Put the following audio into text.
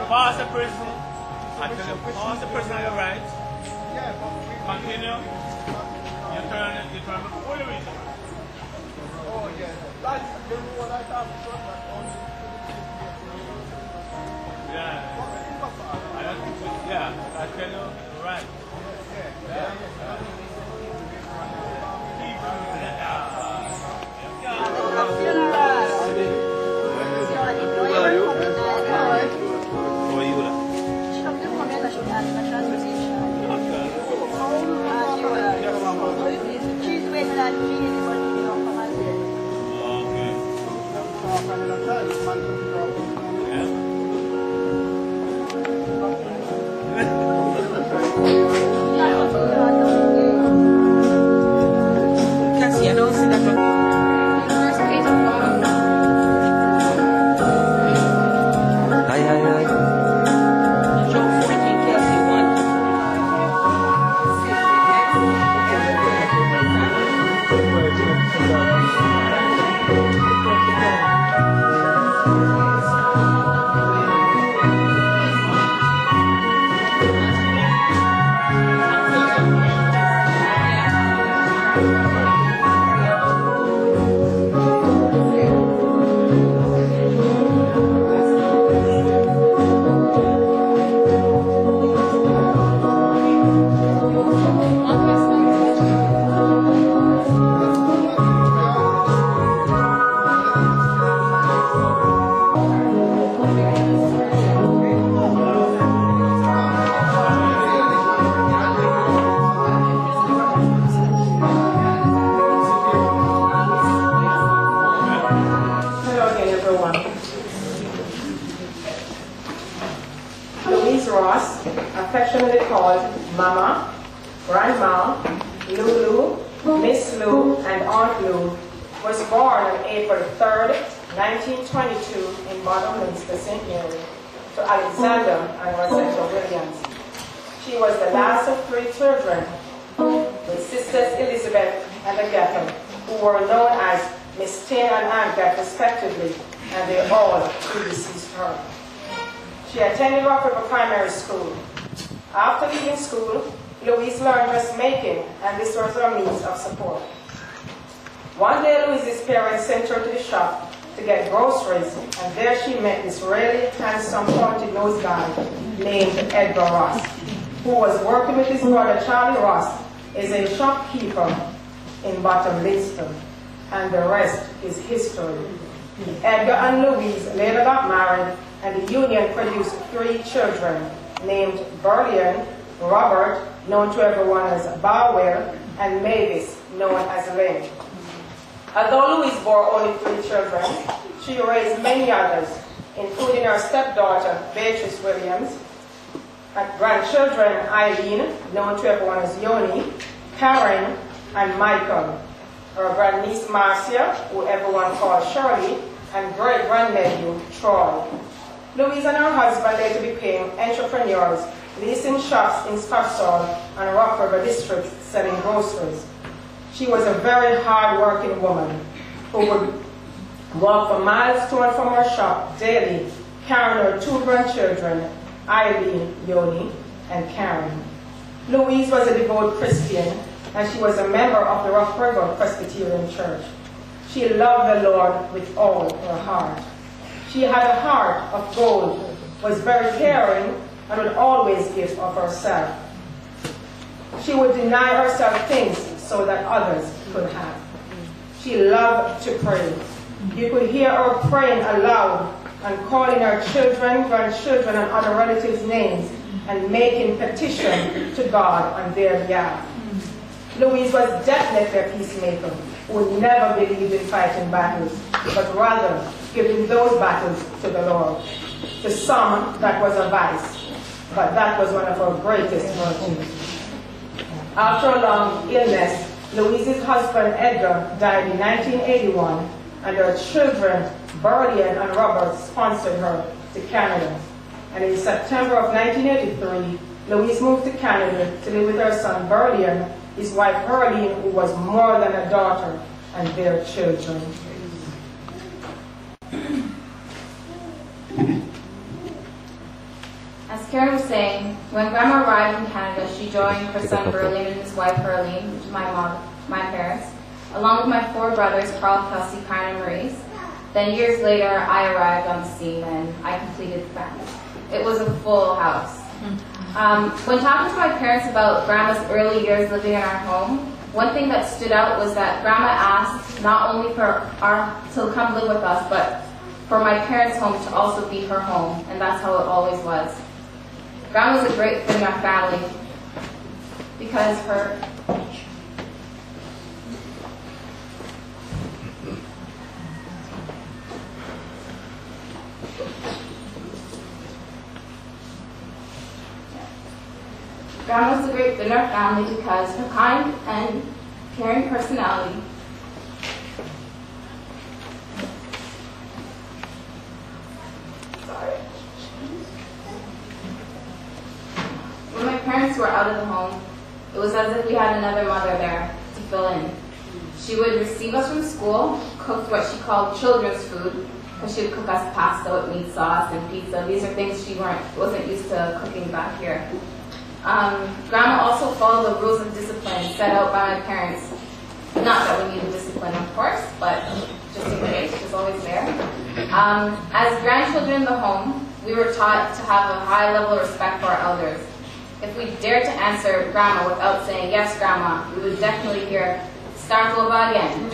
Pass the person. I tell you, pass the person on your right. Continue. You turn before Louise. Oh, yeah. That's the one I thought. Yeah. I don't think so. Yeah. I tell you, right. Yeah. Louise Ross, affectionately called Mama, Grandma, Lulu, Miss Lou, and Aunt Lou, was born on April 3rd, 1922 in Minster, St.Mary, to Alexander and Rosetta Williams. She was the last of 3 children, with sisters Elizabeth and Agatha, who were known as Miss Tin and Aunt Gat respectively, and they all predeceased her. She attended Rock River Primary School. After leaving school, Louise learned dressmaking, and this was her means of support. One day, Louise's parents sent her to the shop to get groceries, and there she met this really handsome pointed-nosed guy named Edgar Ross, who was working with his brother Charlie Ross as a shopkeeper in Bottom Linston, and the rest is history. Edgar and Louise later got married, and the union produced 3 children named Berlin, Robert, known to everyone as Barwell, and Mavis, known as Lynn. Although Louise bore only 3 children, she raised many others, including her stepdaughter, Beatrice Williams, her grandchildren, Eileen, known to everyone as Yoni, Karen, and Michael, her grandniece, Marcia, who everyone called Shirley, and great-grandnephew, Troy. Louise and her husband later became entrepreneurs, leasing shops in Scottsdale and Rock River districts selling groceries. She was a very hard-working woman who would walk for miles to and from her shop daily, carrying her 2 grandchildren, Eileen, Yoni, and Karen. Louise was a devout Christian, and she was a member of the Rock River Presbyterian Church. She loved the Lord with all her heart. She had a heart of gold, was very caring, and would always give of herself. She would deny herself things so that others could have. She loved to pray. You could hear her praying aloud and calling her children, grandchildren, and other relatives' names and making petition to God on their behalf. Louise was definitely a peacemaker who never believed in fighting battles, but rather giving those battles to the Lord. To some, that was a vice, but that was one of her greatest virtues. After a long illness, Louise's husband Edgar died in 1981, and her children, Berlin and Robert, sponsored her to Canada. And in September of 1983, Louise moved to Canada to live with her son Berlin, his wife Herline, who was more than a daughter, and their children. as Karen was saying, when Grandma arrived in Canada, she joined her son Berlin and his wife Herline, which is my mom, my parents, along with my 4 brothers, Carl, Kelsey, Karen, and Maurice. Then years later, I arrived on the scene and I completed the family. It was a full house. When talking to my parents about Grandma's early years living in our home, one thing that stood out was that Grandma asked not only for to come live with us, but for my parents' home to also be her home, and that's how it always was. Grandma was a great fit in our family because Grandma was a great fit in our family because her kind and caring personality. When my parents were out of the home, it was as if we had another mother there to fill in. She would receive us from school, cook what she called children's food, because she would cook us pasta with meat sauce and pizza. These are things she wasn't used to cooking back here. Grandma also followed the rules of discipline set out by my parents. Not that we needed discipline, of course, but just in case, she was always there. As grandchildren in the home, we were taught to have a high level of respect for our elders. If we dared to answer Grandma without saying, "Yes, Grandma," we would definitely hear, "Start over again."